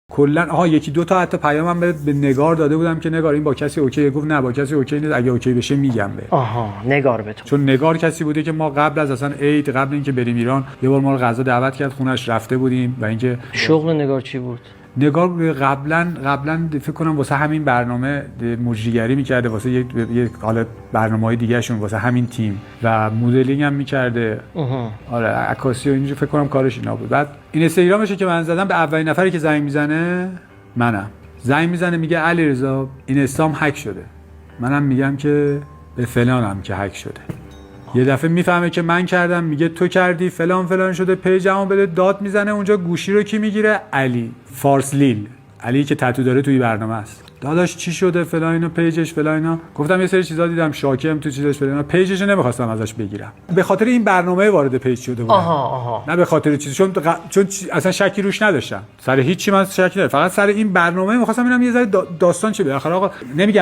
کلا یکی دو تا حتی پیامم به نگار داده بودم که نگار این با کسی اوکی، گفت نه با کسی اوکی نیست، اگه اوکی بشه میگم به. نگار به تو. چون نگار کسی بوده که ما قبل از اصلا عید، قبل اینکه بریم ایران، یه بار ما رو غذا دعوت کرد خونش، رفته بودیم و اینکه شغل نگار چی بود؟ نگار قبلا فکر کنم واسه همین برنامه مجریگری میکرده، واسه یک حالا برنامه‌های دیگه شون، واسه همین تیم و مدلینگ هم میکرده. آره عکاسی و اینجوری فکر کنم کارش اینا بود. بعد این اینستاگرامشه که من زدم، به اولین نفری که زنگ میزنه منم. زنگ میزنه میگه علیرضا اینستام هک شده. منم میگم که به فلانم که هک شده. یه دفعه میفهمه که من کردم، میگه تو کردی، فلان شده، پیجمو بده، داد میزنه اونجا. گوشی رو کی میگیره؟ علی فارسلیل، علی که تتو داره توی برنامه است. داداش چی شده فلان اینا، پیجش فلان اینا. گفتم یه سری چیزا دیدم شاکم تو چیزاش فلان اینا. پیجش رو نمیخواستم ازش بگیرم، به خاطر این برنامه وارد پیج شده بودم. نه به خاطر چیزی، چون اصلا شکی روش نداشتم، سر هیچ چی من شکی نداشتم، فقط سر این برنامه میخواستم ببینم یه ذره داستان چه بالاخره. آقا نمیگم